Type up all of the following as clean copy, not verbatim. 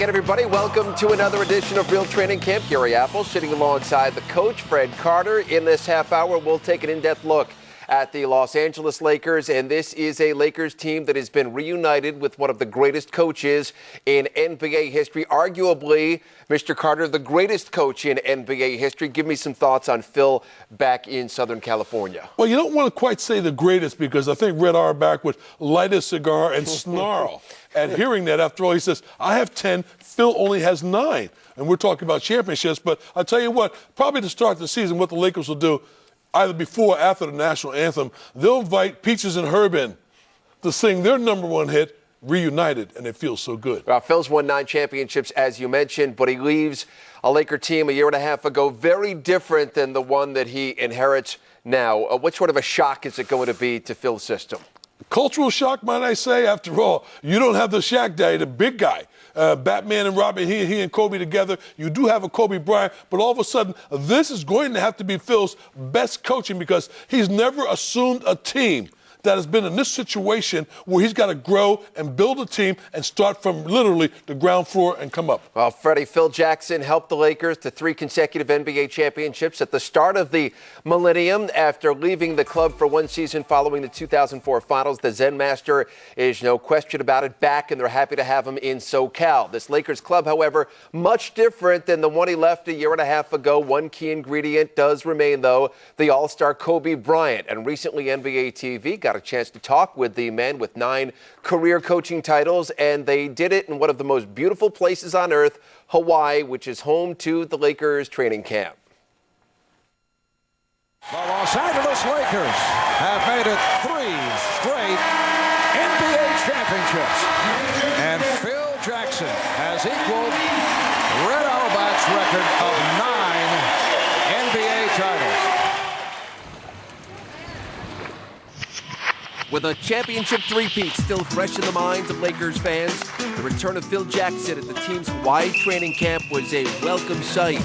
again, everybody. Welcome to another edition of Real Training Camp. Gary Apple sitting alongside the coach, Fred Carter. In this half hour, we'll take an in-depth look at the Los Angeles Lakers, and this is a Lakers team that has been reunited with one of the greatest coaches in NBA history, arguably, Mr. Carter, the greatest coach in NBA history. Give me some thoughts on Phil back in Southern California. Well, you don't want to quite say the greatest because I think Red Auerbach would light a cigar and snarl at hearing that. After all, he says, I have 10, Phil only has 9. And we're talking about championships, but I'll tell you what, probably to start the season, what the Lakers will do, either before or after the national anthem, they'll invite Peaches and Herb in to sing their number one hit, Reunited, and it feels so good. Well, Phil's won 9 championships, as you mentioned, but he leaves a Laker team a year and a half ago very different than the one that he inherits now. What sort of a shock is it going to be to Phil's system? Cultural shock, might I say. After all, you don't have the Shaq guy, the big guy. Batman and Robin, he and Kobe together. You do have a Kobe Bryant, but all of a sudden, this is going to have to be Phil's best coaching because he's never assumed a team that has been in this situation where he's got to grow and build a team and start from literally the ground floor and come up. Well, Freddie, Phil Jackson helped the Lakers to 3 consecutive NBA championships at the start of the millennium after leaving the club for 1 season following the 2004 finals. The Zen Master is, no question about it, back, and they're happy to have him in SoCal. This Lakers club, however, much different than the one he left a year and a half ago. One key ingredient does remain, though, the All-Star Kobe Bryant. And recently, NBA TV got a chance to talk with the man with 9 career coaching titles, and they did it in one of the most beautiful places on earth, Hawaii, which is home to the Lakers training camp. The Los Angeles Lakers have made it 3 straight NBA championships, and Phil Jackson has equaled Red Auerbach's record of 9 NBA titles. With a championship three-peat still fresh in the minds of Lakers fans, the return of Phil Jackson at the team's Hawaii training camp was a welcome sight.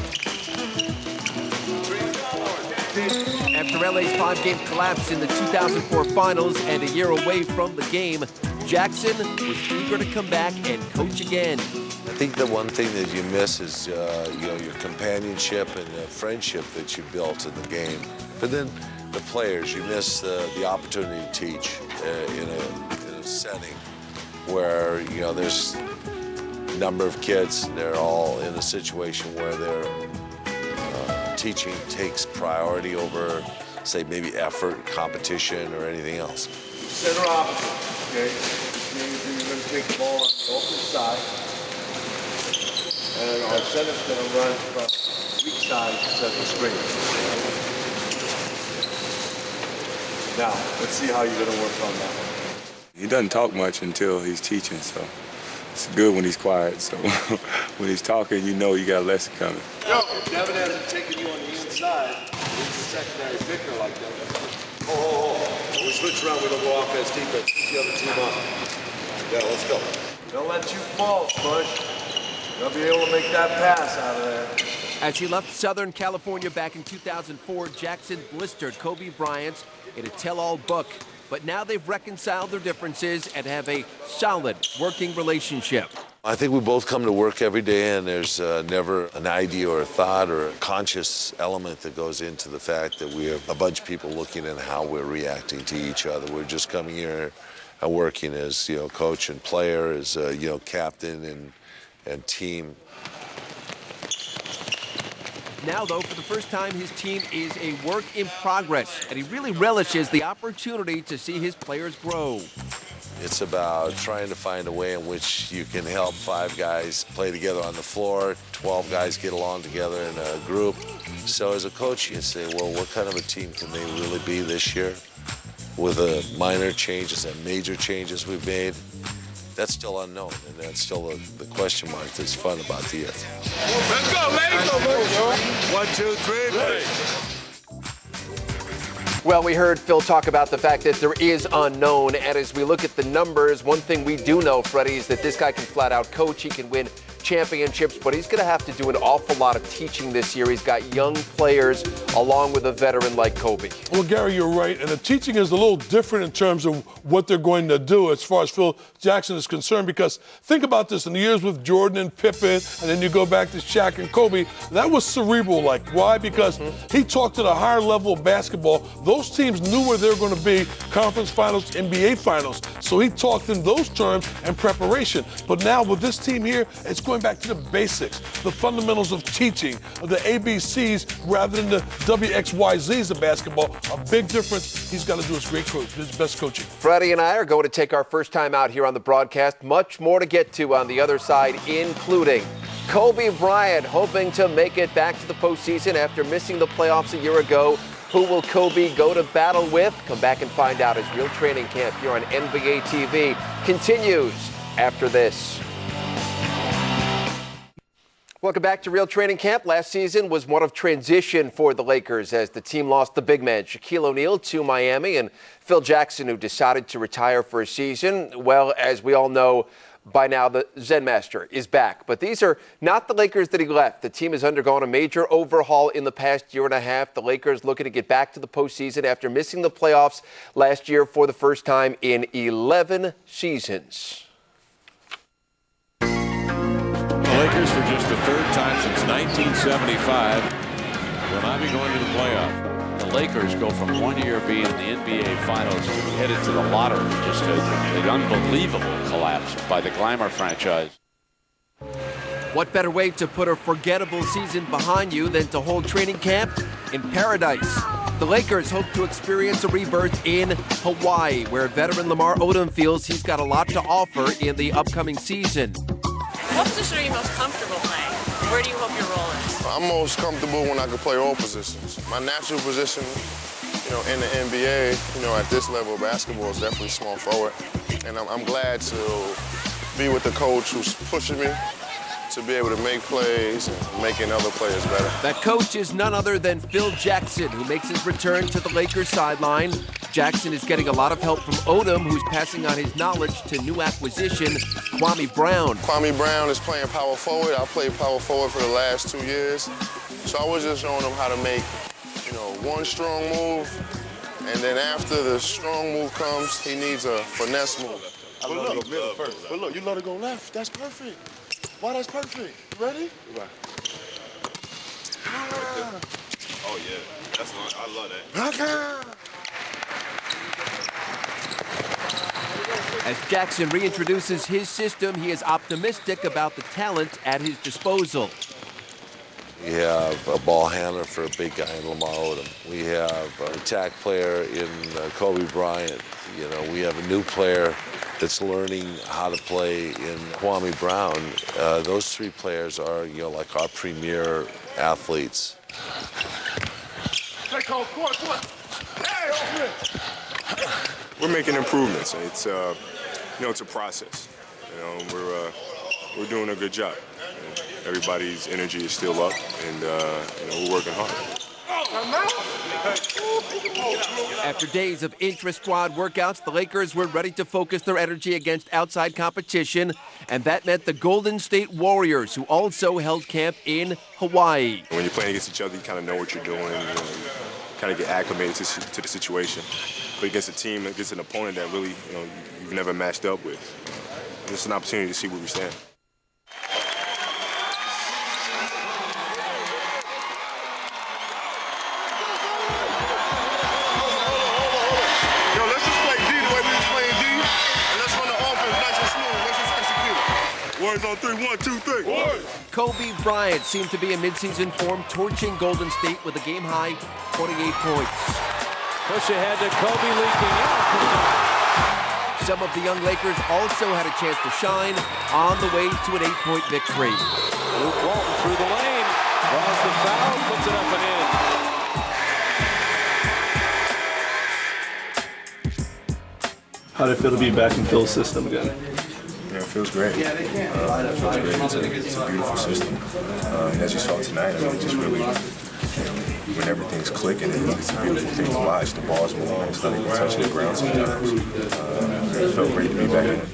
After LA's 5-game collapse in the 2004 finals and a year away from the game, Jackson was eager to come back and coach again. I think the one thing that you miss is your companionship and the friendship that you built in the game. But then the players, you miss the opportunity to teach in a setting where there's a number of kids. They're all in a situation where their teaching takes priority over, say, maybe effort, competition, or anything else. Center opposite, okay? You're going to take the ball on the open side, and our center's going to run from weak side to set the screen. Now, let's see how you're going to work on that one. He doesn't talk much until he's teaching, so it's good when he's quiet. So when he's talking, you know you got a lesson coming. Yo, Devin hasn't taken you on the inside. He's a secondary picker like that. We switch around with a little offense, defense. Keep the other team up. Yeah, let's go. Don't let you fall, Bush. They'll be able to make that pass out of there. As he left Southern California back in 2004, Jackson blistered Kobe Bryant in a tell-all book. But now they've reconciled their differences and have a solid working relationship. I think we both come to work every day, and there's never an idea or a thought or a conscious element that goes into the fact that we have a bunch of people looking at how we're reacting to each other. We're just coming here and working as coach and player, as captain and team. Now, though, for the first time, his team is a work in progress, and he really relishes the opportunity to see his players grow. It's about trying to find a way in which you can help 5 guys play together on the floor, 12 guys get along together in a group. So as a coach, you can say, well, what kind of a team can they really be this year? With the minor changes and major changes we've made, that's still unknown, and that's still the question mark that's fun about the year. Let's go, ladies. 1, 2, 3, ready. Well, we heard Phil talk about the fact that there is unknown, and as we look at the numbers, one thing we do know, Freddie, is that this guy can flat out coach. He can win championships, but he's going to have to do an awful lot of teaching this year. He's got young players along with a veteran like Kobe. Well, Gary, you're right, and the teaching is a little different in terms of what they're going to do as far as Phil Jackson is concerned, because think about this, in the years with Jordan and Pippen, and then you go back to Shaq and Kobe, that was cerebral-like. Why? Because he talked at a higher level of basketball. Those teams knew where they were going to be, conference finals, NBA finals, so he talked in those terms and preparation. But now with this team here, it's going back to the basics, the fundamentals of teaching, of the ABCs rather than the WXYZs of basketball. A big difference. He's got to do his great coach, his best coaching. Freddie and I are going to take our first time out here on the broadcast. Much more to get to on the other side, including Kobe Bryant hoping to make it back to the postseason after missing the playoffs a year ago. Who will Kobe go to battle with? Come back and find out as Real Training Camp here on NBA TV continues after this. Welcome back to Real Training Camp. Last season was one of transition for the Lakers as the team lost the big man, Shaquille O'Neal, to Miami, and Phil Jackson, who decided to retire for a season. Well, as we all know by now, the Zen Master is back. But these are not the Lakers that he left. The team has undergone a major overhaul in the past year and a half. The Lakers looking to get back to the postseason after missing the playoffs last year for the first time in 11 seasons. The Lakers, for just the third time since 1975, will not be going to the playoffs. The Lakers go from 1 year being in the NBA Finals to headed to the lottery. Just an unbelievable collapse by the Glamour franchise. What better way to put a forgettable season behind you than to hold training camp in paradise? The Lakers hope to experience a rebirth in Hawaii, where veteran Lamar Odom feels he's got a lot to offer in the upcoming season. What position are you most comfortable playing? Where do you hope your role is? I'm most comfortable when I can play all positions. My natural position, in the NBA, at this level of basketball is definitely small forward. And I'm glad to be with the coach who's pushing me to be able to make plays and making other players better. That coach is none other than Phil Jackson, who makes his return to the Lakers sideline. Jackson is getting a lot of help from Odom, who's passing on his knowledge to new acquisition, Kwame Brown. Kwame Brown is playing power forward. I played power forward for the last 2 years. So I was just showing him how to make, one strong move, and then after the strong move comes, he needs a finesse move. But look, you let it go left. That's perfect. Why, that's perfect. You ready? Right. Oh, yeah. I love that. As Jackson reintroduces his system, he is optimistic about the talent at his disposal. We have a ball handler for a big guy in Lamar Odom. We have an attack player in Kobe Bryant. We have a new player that's learning how to play in Kwame Brown. Those three players are, like our premier athletes. We're making improvements. It's it's a process. We're doing a good job. Everybody's energy is still up, and we're working hard. After days of intra-squad workouts, the Lakers were ready to focus their energy against outside competition, and that meant the Golden State Warriors, who also held camp in Hawaii. When you're playing against each other, you kind of know what you're doing, you kind of get acclimated to the situation. But against a team, against an opponent that really, you've never matched up with, it's an opportunity to see where we stand. On 3, 1, 2, 3. Kobe Bryant seemed to be in midseason form, torching Golden State with a game-high 28 points. Push ahead to Kobe leaking out. Some of the young Lakers also had a chance to shine on the way to an 8-point victory. Luke Walton through the lane, draws the foul, puts it up and in. How did it feel to be back in Phil's system again? Yeah, it feels great. It feels great. It's a beautiful system. And as you saw tonight, just really, when everything's clicking, it's a beautiful thing to watch. The ball's moving, it's not even touching the ground sometimes. It felt great to be back in it.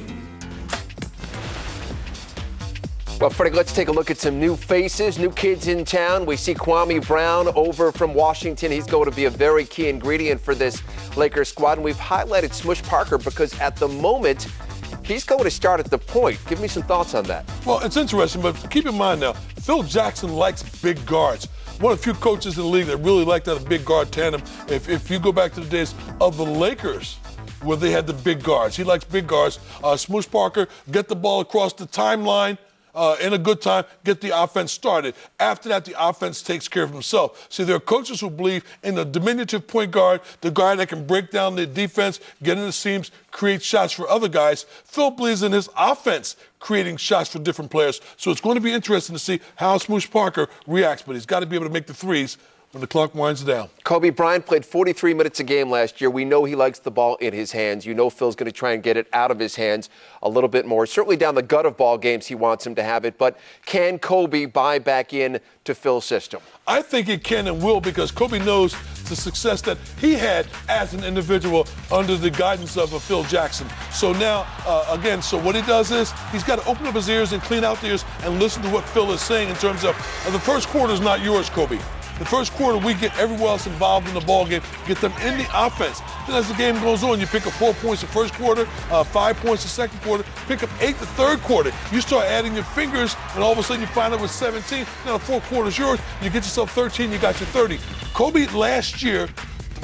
Well, Freddie, let's take a look at some new faces, new kids in town. We see Kwame Brown over from Washington. He's going to be a very key ingredient for this Lakers squad. And we've highlighted Smush Parker because at the moment, he's going to start at the point. Give me some thoughts on that. Well, it's interesting, but keep in mind now, Phil Jackson likes big guards. One of the few coaches in the league that really liked that big guard tandem. If you go back to the days of the Lakers, where they had the big guards. He likes big guards. Smush Parker, get the ball across the timeline in a good time, get the offense started. After that, the offense takes care of himself. See, there are coaches who believe in the diminutive point guard, the guy that can break down the defense, get in the seams, create shots for other guys. Phil believes in his offense, creating shots for different players. So it's going to be interesting to see how Smush Parker reacts, but he's got to be able to make the threes when the clock winds down. Kobe Bryant played 43 minutes a game last year. We know he likes the ball in his hands. You know Phil's going to try and get it out of his hands a little bit more. Certainly down the gut of ball games, he wants him to have it. But can Kobe buy back in to Phil's system? I think it can and will, because Kobe knows the success that he had as an individual under the guidance of Phil Jackson. So now, again, so what he does is he's got to open up his ears and clean out the ears and listen to what Phil is saying in terms of the first quarter is not yours, Kobe. The first quarter, we get everyone else involved in the ball game, get them in the offense. Then as the game goes on, you pick up 4 points the first quarter, 5 points the second quarter, pick up 8 the third quarter. You start adding your fingers, and all of a sudden you find out with 17. Now the fourth quarter's yours. You get yourself 13, you got your 30. Kobe last year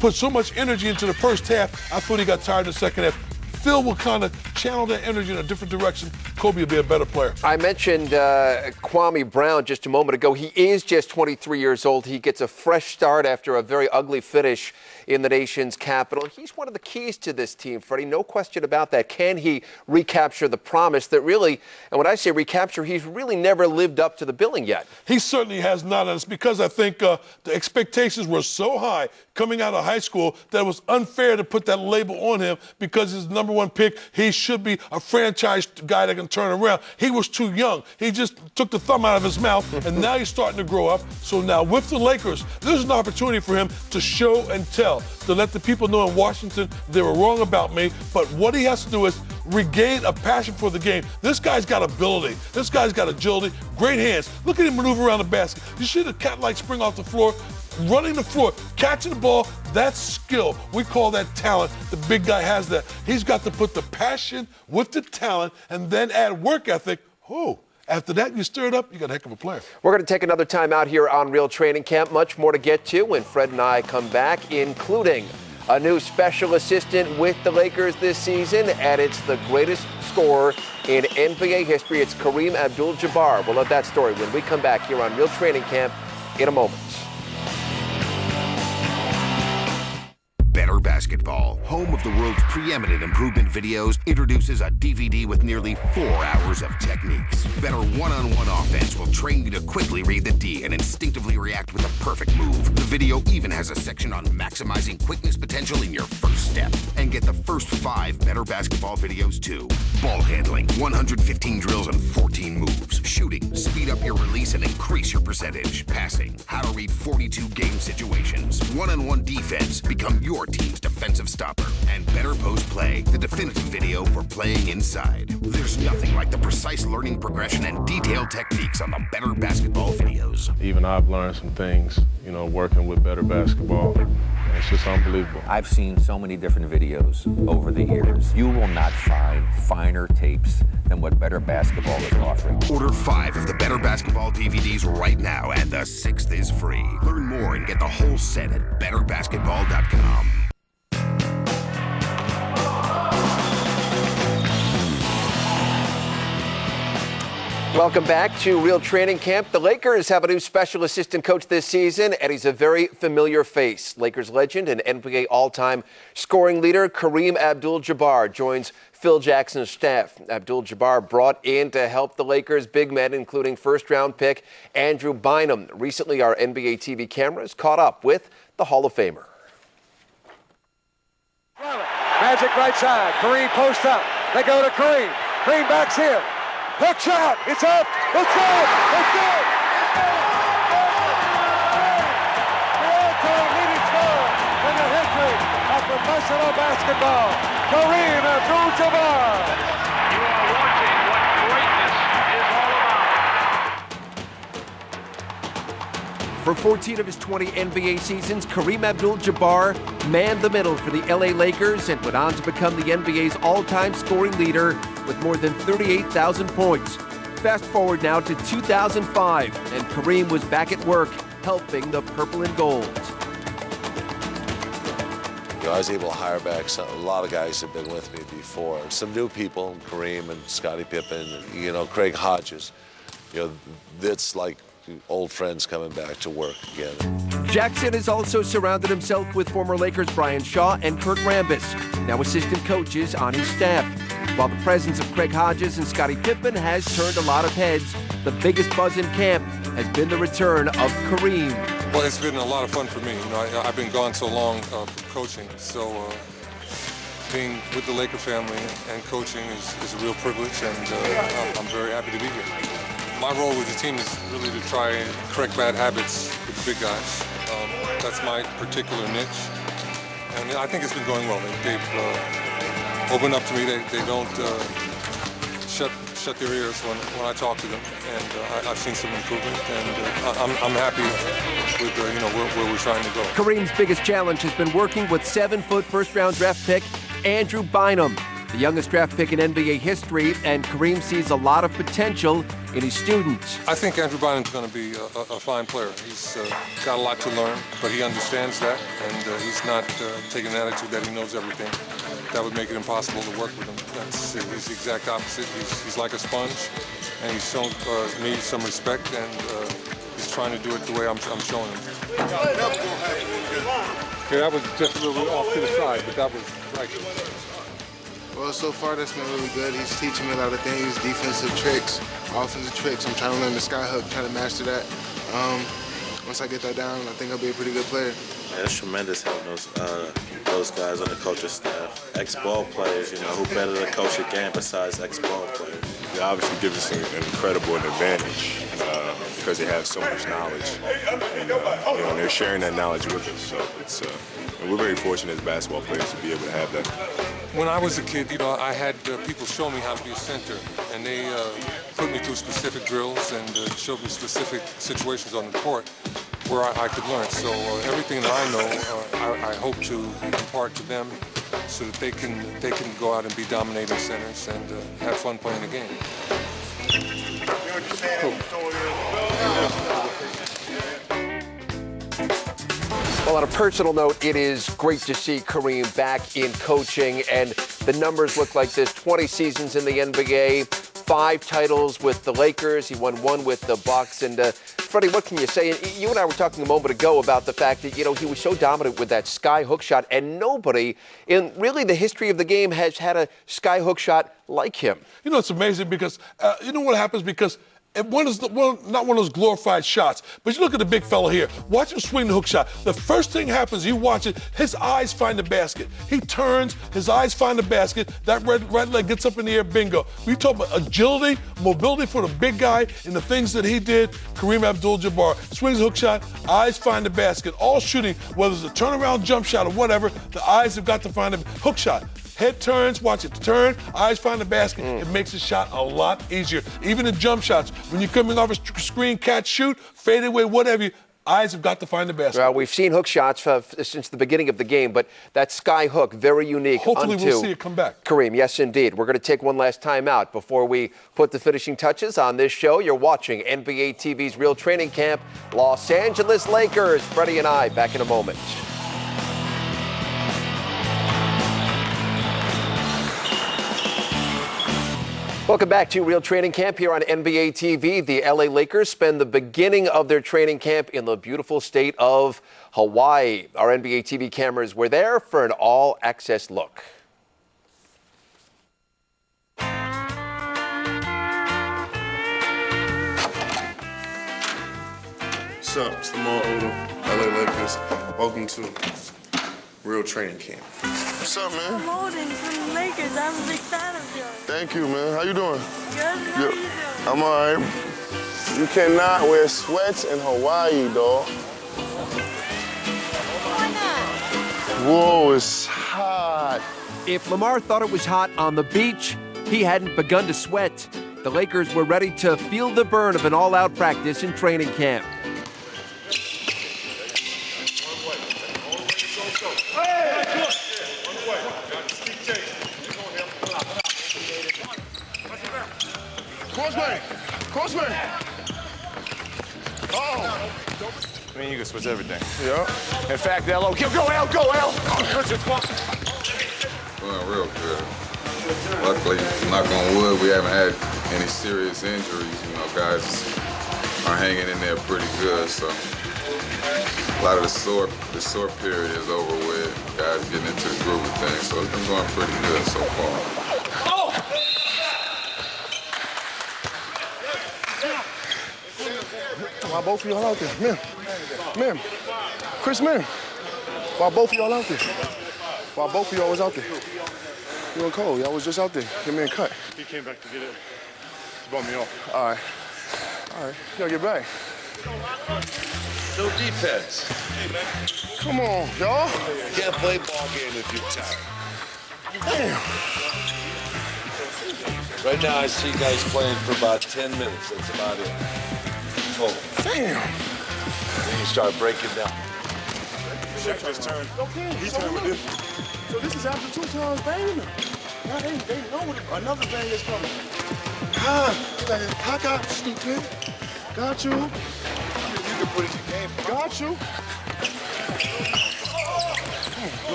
put so much energy into the first half, I thought he got tired in the second half. Phil will kind of channel that energy in a different direction. Kobe will be a better player. I mentioned Kwame Brown just a moment ago. He is just 23 years old. He gets a fresh start after a very ugly finish in the nation's capital. He's one of the keys to this team, Freddie. No question about that. Can he recapture the promise that really, and when I say recapture, he's really never lived up to the billing yet? He certainly has not, and it's because I think the expectations were so high coming out of high school that it was unfair to put that label on him because he's the number one pick. He should be a franchise guy that can turn around. He was too young. He just took the thumb out of his mouth, and now he's starting to grow up. So now with the Lakers, there's an opportunity for him to show and tell, to let the people know in Washington they were wrong about me. But what he has to do is regain a passion for the game. This guy's got ability. This guy's got agility, great hands. Look at him maneuver around the basket. You see the cat-like spring off the floor, running the floor, catching the ball. That's skill. We call that talent. The big guy has that. He's got to put the passion with the talent and then add work ethic. After that, you stir it up, you got a heck of a player. We're going to take another time out here on Real Training Camp. Much more to get to when Fred and I come back, including a new special assistant with the Lakers this season, and it's the greatest scorer in NBA history. It's Kareem Abdul-Jabbar. We'll have that story when we come back here on Real Training Camp in a moment. Better Basketball, home of the world's preeminent improvement videos, introduces a DVD with nearly 4 hours of techniques. Better one-on-one offense will train you to quickly read the D and instinctively react with a perfect move. The video even has a section on maximizing quickness potential in your first step. And get the first 5 Better Basketball videos too. Ball handling, 115 drills and 14 moves. Shooting, speed up your release and increase your percentage. Passing, how to read 42 game situations. One-on-one defense, become your team's defensive stopper. And Better Post Play, the definitive video for playing inside. There's nothing like the precise learning progression and detailed techniques on the Better Basketball videos. Even I've learned some things, working with Better Basketball. It's just unbelievable. I've seen so many different videos over the years. You will not find finer tapes than what Better Basketball is offering. Order 5 of the Better Basketball DVDs right now, and the 6th is free. Learn more and get the whole set at betterbasketball.com. Welcome back to Real Training Camp. The Lakers have a new special assistant coach this season, and he's a very familiar face. Lakers legend and NBA all-time scoring leader Kareem Abdul-Jabbar joins Phil Jackson's staff. Abdul-Jabbar brought in to help the Lakers big men, including first-round pick Andrew Bynum. Recently, our NBA TV cameras caught up with the Hall of Famer. Magic right side. Kareem post up. They go to Kareem. Kareem backs in. Hook shot. It's up. It's good. It's good. The all-time leading scorer in the history of professional basketball, Kareem Abdul-Jabbar. You are watching what greatness is all about. For 14 of his 20 NBA seasons, Kareem Abdul-Jabbar manned the middle for the LA Lakers and went on to become the NBA's all-time scoring leader with more than 38,000 points. Fast forward now to 2005, and Kareem was back at work helping the purple and gold. I was able to hire back a lot of guys that have been with me before. Some new people, Kareem and Scottie Pippen, and, Craig Hodges. That's like old friends coming back to work again. Jackson has also surrounded himself with former Lakers Brian Shaw and Kurt Rambis, now assistant coaches on his staff. While the presence of Craig Hodges and Scottie Pippen has turned a lot of heads, the biggest buzz in camp has been the return of Kareem. Well, it's been a lot of fun for me. I've been gone so long from coaching, so being with the Laker family and coaching is a real privilege, and I'm very happy to be here. My role with the team is really to try and correct bad habits with the big guys. That's my particular niche, and I think it's been going well. They've opened up to me. They don't shut their ears when I talk to them, and I've seen some improvement, and I'm happy with where we're trying to go. Kareem's biggest challenge has been working with 7-foot first-round draft pick Andrew Bynum, the youngest draft pick in NBA history, and Kareem sees a lot of potential in his students. I think Andrew Bynum's going to be a fine player. He's got a lot to learn, but he understands that, and he's not taking an attitude that he knows everything. That would make it impossible to work with him. He's the exact opposite. He's like a sponge, and he's shown me some respect, and he's trying to do it the way I'm showing him. Okay, that was just a little off to the side, but that was right. Well, so far that's been really good. He's teaching me a lot of things, defensive tricks, offensive tricks. I'm trying to learn the sky hook, trying to master that. Once I get that down, I think I'll be a pretty good player. Yeah, it's tremendous having those guys on the coaching staff. Ex-ball players, who better to coach a game besides ex-ball players? It obviously gives us an incredible advantage because they have so much knowledge, and they're sharing that knowledge with us. So and we're very fortunate as basketball players to be able to have that. When I was a kid, I had people show me how to be a center, and they put me through specific drills and showed me specific situations on the court where I could learn. So everything that I know, I hope to impart to them so that they can go out and be dominating centers and have fun playing the game. Well, on a personal note, it is great to see Kareem back in coaching, and the numbers look like this: 20 seasons in the NBA, 5 titles with the Lakers. He won 1 with the Bucks. And Freddie, what can you say? You and I were talking a moment ago about the fact that, he was so dominant with that sky hook shot, and nobody in really the history of the game has had a sky hook shot like him. It's amazing because, what happens? Because not one of those glorified shots, but you look at the big fella here. Watch him swing the hook shot. The first thing happens, you watch it, his eyes find the basket. He turns, his eyes find the basket. That right leg gets up in the air, bingo. We talk about agility, mobility for the big guy, and the things that he did. Kareem Abdul-Jabbar swings the hook shot, eyes find the basket. All shooting, whether it's a turnaround jump shot or whatever, the eyes have got to find the hook shot. Head turns, watch it turn, eyes find the basket. It makes the shot a lot easier. Even the jump shots, when you're coming off a screen, catch, shoot, fade away, whatever, eyes have got to find the basket. Well, we've seen hook shots since the beginning of the game, but that sky hook, very unique. Hopefully we'll see it come back. Kareem, yes, indeed. We're going to take one last time out before we put the finishing touches on this show. You're watching NBA TV's Real Training Camp, Los Angeles Lakers. Freddie and I back in a moment. Welcome back to Real Training Camp here on NBA TV. The LA Lakers spend the beginning of their training camp in the beautiful state of Hawaii. Our NBA TV cameras were there for an all-access look. What's up? It's Lamar Odom, LA Lakers. Welcome to Real Training Camp. What's up, man? I'm Odin from the Lakers. I'm a big fan of yours. Thank you, man. How you doing? Good. How are you doing? I'm all right. You cannot wear sweats in Hawaii, dog. Why not? Whoa, it's hot. If Lamar thought it was hot on the beach, he hadn't begun to sweat. The Lakers were ready to feel the burn of an all-out practice in training camp. Crossman! Crossman! Oh! I mean, you can switch everything. Yeah. In fact, L.O. Go, L! Go, L! Well, real good. Luckily, knock on wood, we haven't had any serious injuries. You know, guys are hanging in there pretty good. So a lot of the sore period is over with. Guys getting into the groove of things. So it's been going pretty good so far. Why both of y'all out there? Man. Chris, man. Why both of y'all out there? Why both of y'all was out there? You and Cole, y'all was just out there. Get me a cut. He came back to get it. He brought me off. All right. You gotta get back. No defense. Come on, y'all. You can't play ball game if you're tired. Damn. Right now, I see guys playing for about 10 minutes. That's about it. Total. Damn. Then you start breaking down. Shaq just turned. Okay, He turned with this. So this is after 2 times banging them. Now they know another bang is coming. I got stupid. Got you. You can put it in your game. Got you.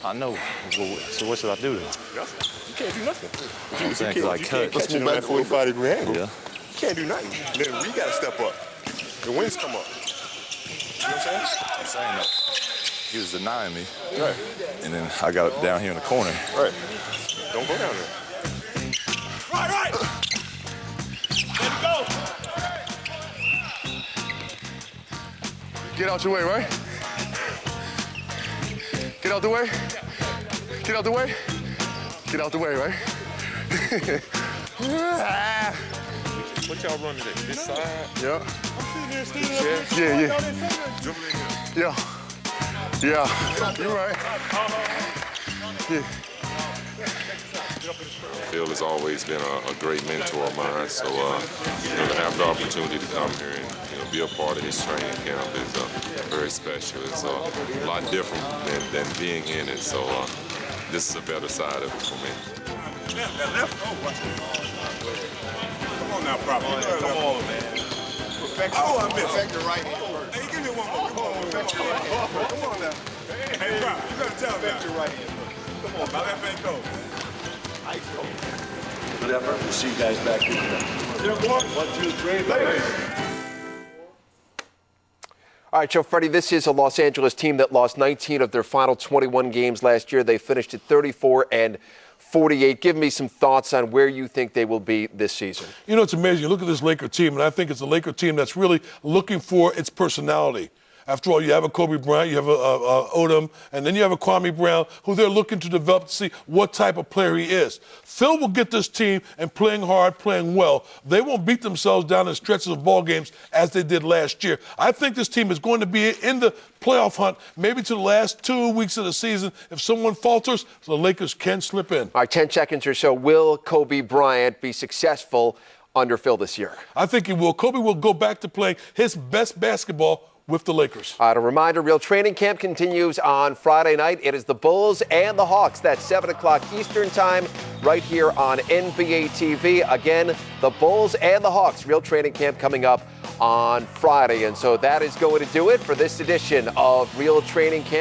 I know. So what should I do then? Nothing. You can't do nothing. I'm saying because I cut. Let's move back 45-degree angle. Yeah. You can't do nothing. Then we got to step up. The wings come up. You know what I'm saying? I'm saying that he was denying me. Right. And then I got down here in the corner. Right. Don't go down there. Right. Let's go. Get out your way, right? Get out the way. Get out the way. Get out the way, right? What y'all run today? This side? Yeah. Yeah. You're right. Yeah. Phil has always been a great mentor of mine, so to have the opportunity to come here and be a part of his training camp is very special. It's a lot different than being in it, so this is a better side of it for me. Come on now, proper. Come on, man. Perfect. Oh, I missed. Perfect your right hand. Hey, give me one more. Come on, perfect your right hand. Come on now. Hey, Prop, you gotta tell me. Perfect your right hand. Come on, my left hand go. Good effort. We'll see you guys back here. 1, 2, 3, Lakers. All right, Joe Freddie, this is a Los Angeles team that lost 19 of their final 21 games last year. They finished at 34-48. Give me some thoughts on where you think they will be this season. You know, it's amazing. You look at this Laker team, and I think it's a Laker team that's really looking for its personality. After all, you have a Kobe Bryant, you have a Odom, and then you have a Kwame Brown, who they're looking to develop to see what type of player he is. Phil will get this team and playing hard, playing well. They won't beat themselves down in stretches of ball games as they did last year. I think this team is going to be in the playoff hunt, maybe to the last 2 weeks of the season. If someone falters, the Lakers can slip in. All right, 10 seconds or so. Will Kobe Bryant be successful under Phil this year? I think he will. Kobe will go back to playing his best basketball with the Lakers. A reminder, Real Training Camp continues on Friday night. It is the Bulls and the Hawks. That's 7 o'clock Eastern time right here on NBA TV. Again, the Bulls and the Hawks. Real Training Camp coming up on Friday. And so that is going to do it for this edition of Real Training Camp.